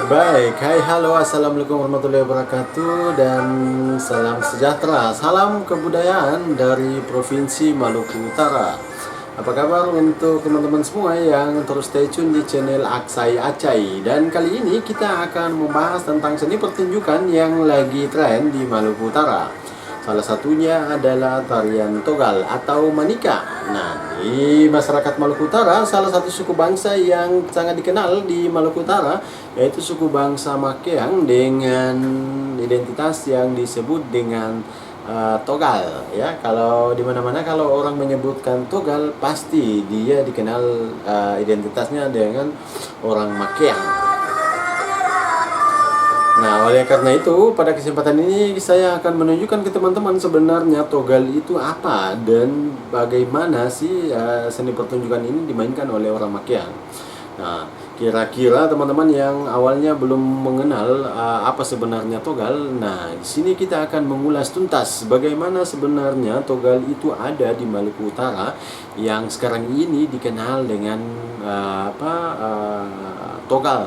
Baik, hai halo, assalamualaikum warahmatullahi wabarakatuh, dan salam sejahtera, salam kebudayaan dari Provinsi Maluku Utara. Apa kabar untuk teman-teman semua yang terus stay tune di channel Aksai Acai. Dan kali ini kita akan membahas tentang seni pertunjukan yang lagi tren di Maluku Utara. Salah satunya adalah tarian Togal atau Manika. Nah, di masyarakat Maluku Utara, salah satu suku bangsa yang sangat dikenal di Maluku Utara yaitu suku bangsa Makeang dengan identitas yang disebut dengan Togal. Ya, kalau di mana-mana kalau orang menyebutkan Togal, pasti dia dikenal identitasnya dengan orang Makeang. Nah, oleh karena itu, pada kesempatan ini saya akan menunjukkan ke teman-teman sebenarnya Togal itu apa dan bagaimana sih seni pertunjukan ini dimainkan oleh orang Makeang. Nah, kira-kira teman-teman yang awalnya belum mengenal apa sebenarnya Togal, nah di sini kita akan mengulas tuntas bagaimana sebenarnya Togal itu ada di Maluku Utara yang sekarang ini dikenal dengan Togal.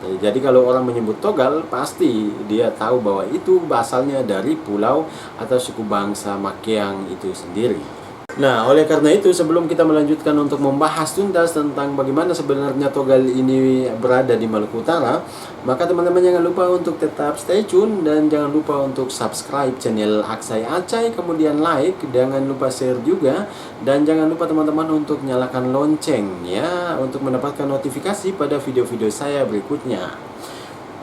Jadi kalau orang menyebut Togal, pasti dia tahu bahwa itu asalnya dari pulau atau suku bangsa Makeang itu sendiri. Nah, oleh karena itu sebelum kita melanjutkan untuk membahas tuntas tentang bagaimana sebenarnya Togal ini berada di Maluku Utara, maka teman-teman jangan lupa untuk tetap stay tune dan jangan lupa untuk subscribe channel Aksai Acai, kemudian like, jangan lupa share juga, dan jangan lupa teman-teman untuk nyalakan lonceng ya untuk mendapatkan notifikasi pada video-video saya berikutnya.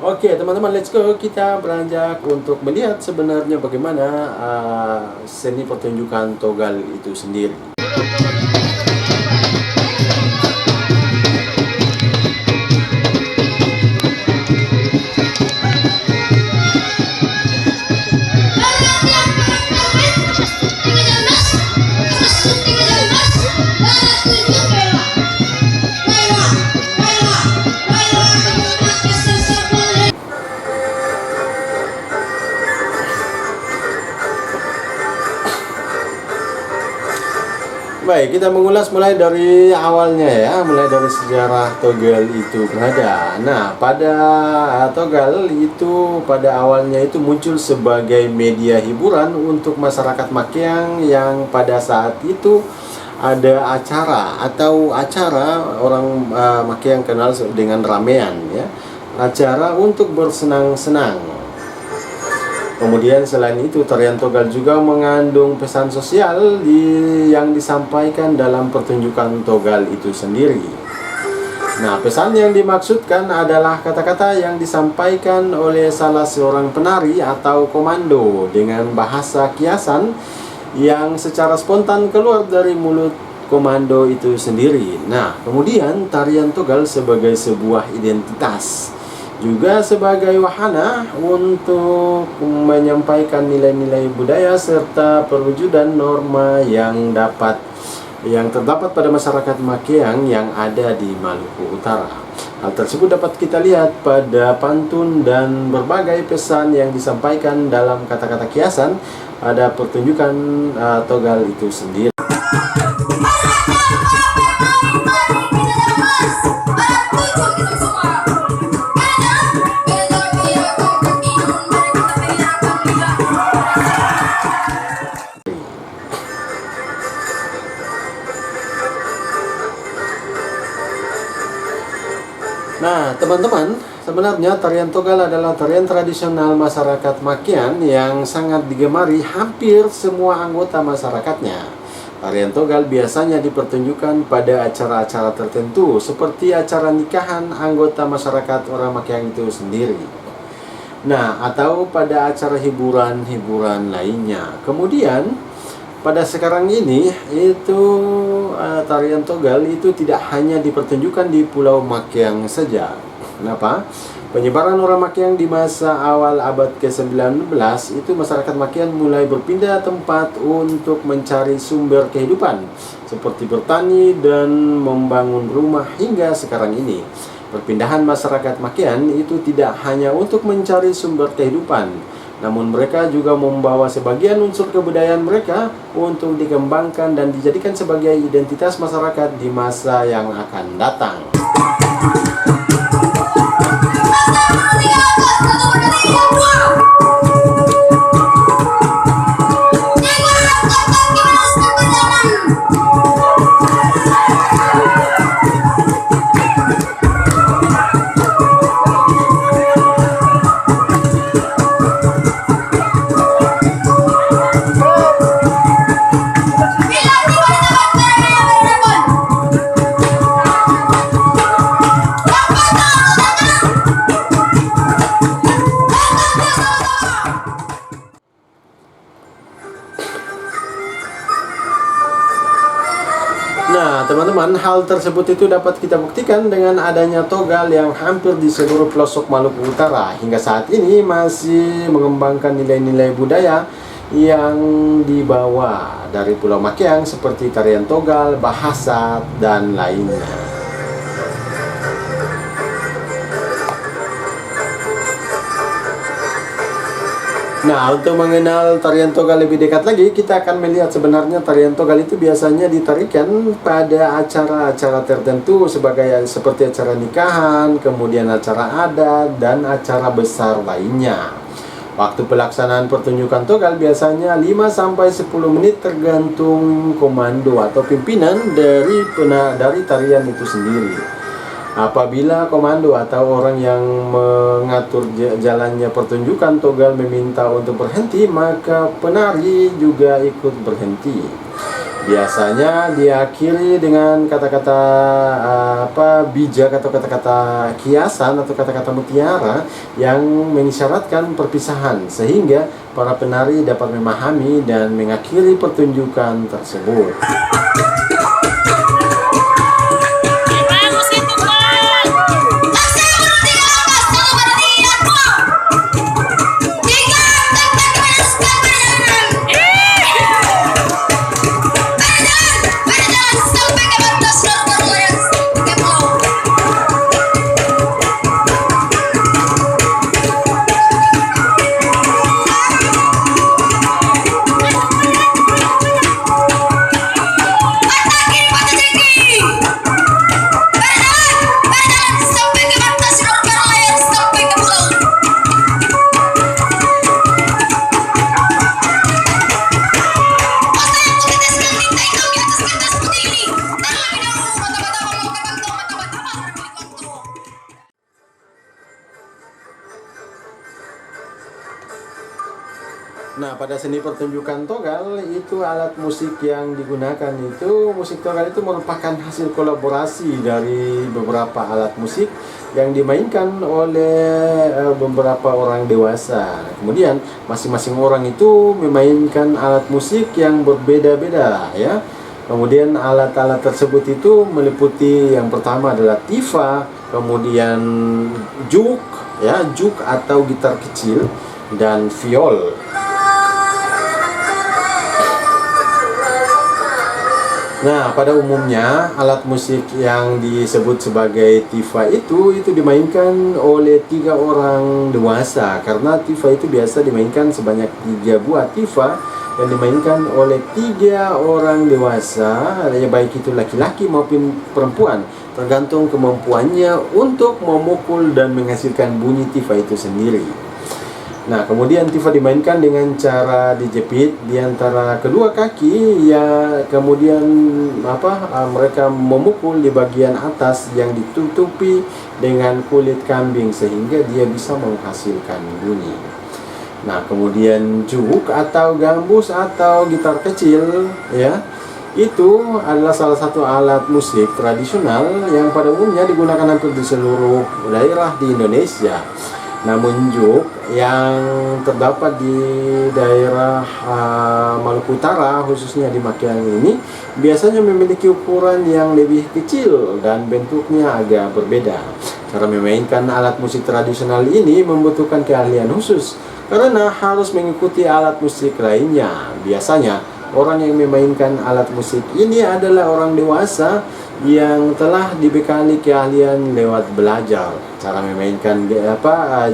Oke teman-teman, let's go, kita beranjak untuk melihat sebenarnya bagaimana seni pertunjukan Togal itu sendiri. Baik, kita mengulas mulai dari awalnya ya, mulai dari sejarah Togal itu berada. Nah, pada Togal itu pada awalnya itu muncul sebagai media hiburan untuk masyarakat Makeang yang pada saat itu ada acara orang Makeang kenal dengan ramean ya, acara untuk bersenang-senang. Kemudian selain itu, tarian Togal juga mengandung pesan sosial yang disampaikan dalam pertunjukan Togal itu sendiri. Nah, pesan yang dimaksudkan adalah kata-kata yang disampaikan oleh salah seorang penari atau komando dengan bahasa kiasan yang secara spontan keluar dari mulut komando itu sendiri. Nah, kemudian tarian Togal sebagai sebuah identitas, juga sebagai wahana untuk menyampaikan nilai-nilai budaya serta perwujudan norma yang terdapat pada masyarakat Makeang yang ada di Maluku Utara. Hal tersebut dapat kita lihat pada pantun dan berbagai pesan yang disampaikan dalam kata-kata kiasan pada pertunjukan Togal itu sendiri. Nah, teman-teman, sebenarnya tarian Togal adalah tarian tradisional masyarakat Makeang yang sangat digemari hampir semua anggota masyarakatnya. Tarian Togal biasanya dipertunjukkan pada acara-acara tertentu, seperti acara nikahan anggota masyarakat orang Makeang itu sendiri. Nah, atau pada acara hiburan-hiburan lainnya. Kemudian pada sekarang ini itu tarian Togal itu tidak hanya dipertunjukkan di Pulau Makeang saja. Kenapa? Penyebaran orang Makeang di masa awal abad ke-19 itu masyarakat Makeang mulai berpindah tempat untuk mencari sumber kehidupan seperti bertani dan membangun rumah hingga sekarang ini. Perpindahan masyarakat Makeang itu tidak hanya untuk mencari sumber kehidupan, namun mereka juga membawa sebagian unsur kebudayaan mereka untuk dikembangkan dan dijadikan sebagai identitas masyarakat di masa yang akan datang. hal tersebut itu dapat kita buktikan dengan adanya togal yang hampir di seluruh pelosok Maluku Utara hingga saat ini masih mengembangkan nilai-nilai budaya yang dibawa dari Pulau Makiang seperti tarian togal, bahasa, dan lainnya. Nah, untuk mengenal tarian togal lebih dekat lagi, kita akan melihat sebenarnya tarian togal itu biasanya ditarikan pada acara-acara tertentu seperti acara nikahan, kemudian acara adat, dan acara besar lainnya. Waktu pelaksanaan pertunjukan togal biasanya 5-10 menit tergantung komando atau pimpinan dari tarian itu sendiri. Apabila komando atau orang yang mengatur jalannya pertunjukan togal meminta untuk berhenti, maka penari juga ikut berhenti. Biasanya diakhiri dengan kata-kata bijak atau kata-kata kiasan atau kata-kata mutiara yang mengisyaratkan perpisahan, sehingga para penari dapat memahami dan mengakhiri pertunjukan tersebut. Nah, pada seni pertunjukan togal itu alat musik yang digunakan itu, musik togal itu merupakan hasil kolaborasi dari beberapa alat musik yang dimainkan oleh beberapa orang dewasa. Kemudian masing-masing orang itu memainkan alat musik yang berbeda-beda, ya. Kemudian alat-alat tersebut itu meliputi yang pertama adalah tifa, kemudian juk, ya, juk atau gitar kecil, dan viol. Nah, pada umumnya alat musik yang disebut sebagai tifa itu dimainkan oleh 3 orang dewasa, karena tifa itu biasa dimainkan sebanyak 3 buah tifa yang dimainkan oleh 3 orang dewasa, ya, baik itu laki-laki maupun perempuan, tergantung kemampuannya untuk memukul dan menghasilkan bunyi tifa itu sendiri. Nah, kemudian tifa dimainkan dengan cara dijepit di antara kedua kaki, ya. Kemudian mereka memukul di bagian atas yang ditutupi dengan kulit kambing sehingga dia bisa menghasilkan bunyi. Nah, kemudian juk atau gambus atau gitar kecil, ya, itu adalah salah satu alat musik tradisional yang pada umumnya digunakan hampir di seluruh daerah di Indonesia. Namun juk yang terdapat di daerah Maluku Utara, khususnya di Makiang ini, biasanya memiliki ukuran yang lebih kecil dan bentuknya agak berbeda. Cara memainkan alat musik tradisional ini membutuhkan keahlian khusus karena harus mengikuti alat musik lainnya. Biasanya orang yang memainkan alat musik ini adalah orang dewasa yang telah dibekali keahlian lewat belajar. Cara memainkan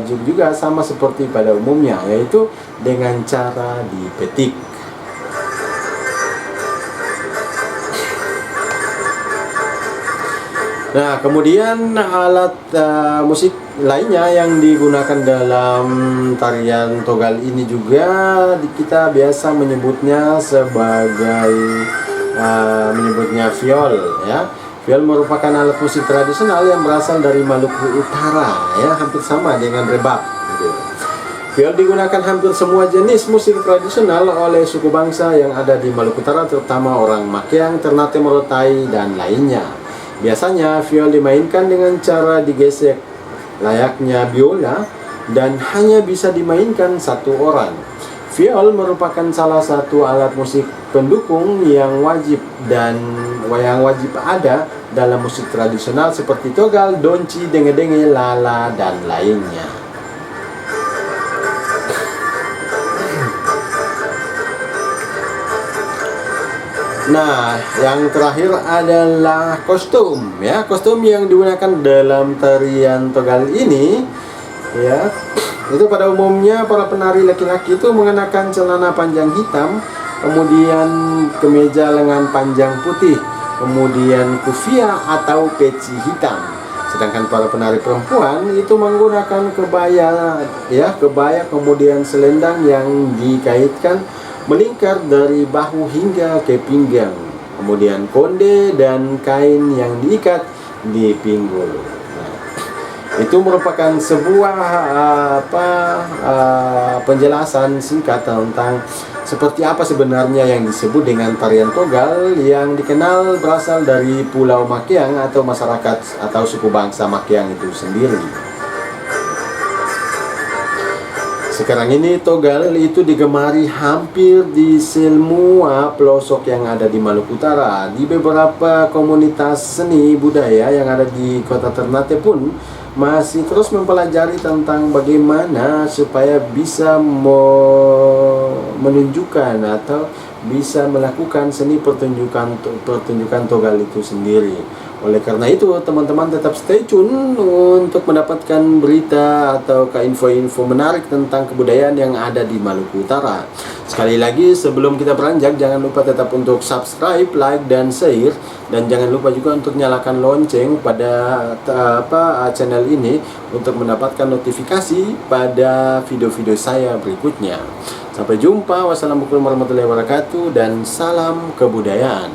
juk juga sama seperti pada umumnya, yaitu dengan cara dipetik. Nah, kemudian alat musik lainnya yang digunakan dalam tarian togal ini juga kita biasa menyebutnya sebagai viol, ya. Viol merupakan alat musik tradisional yang berasal dari Maluku Utara, ya, hampir sama dengan rebab. Viol digunakan hampir semua jenis musik tradisional oleh suku bangsa yang ada di Maluku Utara, terutama orang Makiang, Ternate, Morotai, dan lainnya. Biasanya viol dimainkan dengan cara digesek layaknya biola dan hanya bisa dimainkan 1 orang. Viol merupakan salah satu alat musik pendukung yang wajib ada dalam musik tradisional seperti togal, donci, denge-denge, lala, dan lainnya. Nah, yang terakhir adalah kostum, ya. Kostum yang digunakan dalam tarian togal ini, ya, itu pada umumnya para penari laki-laki itu mengenakan celana panjang hitam, kemudian kemeja lengan panjang putih, kemudian kufia atau peci hitam. Sedangkan para penari perempuan itu menggunakan kebaya, ya, kebaya, kemudian selendang yang dikaitkan melingkar dari bahu hingga ke pinggang, kemudian konde dan kain yang diikat di pinggul. Nah, itu merupakan sebuah penjelasan singkat tentang seperti apa sebenarnya yang disebut dengan tarian togal, yang dikenal berasal dari Pulau Makiang atau masyarakat atau suku bangsa Makiang itu sendiri. Sekarang ini togal itu digemari hampir di semua pelosok yang ada di Maluku Utara. Di beberapa komunitas seni budaya yang ada di kota Ternate pun masih terus mempelajari tentang bagaimana supaya bisa menunjukkan atau bisa melakukan seni pertunjukan togal itu sendiri. Oleh karena itu, teman-teman tetap stay tune untuk mendapatkan berita atau info-info menarik tentang kebudayaan yang ada di Maluku Utara. Sekali lagi, sebelum kita beranjak, jangan lupa tetap untuk subscribe, like, dan share. Dan jangan lupa juga untuk nyalakan lonceng pada channel ini untuk mendapatkan notifikasi pada video-video saya berikutnya. Sampai jumpa. Wassalamualaikum warahmatullahi wabarakatuh. Dan salam kebudayaan.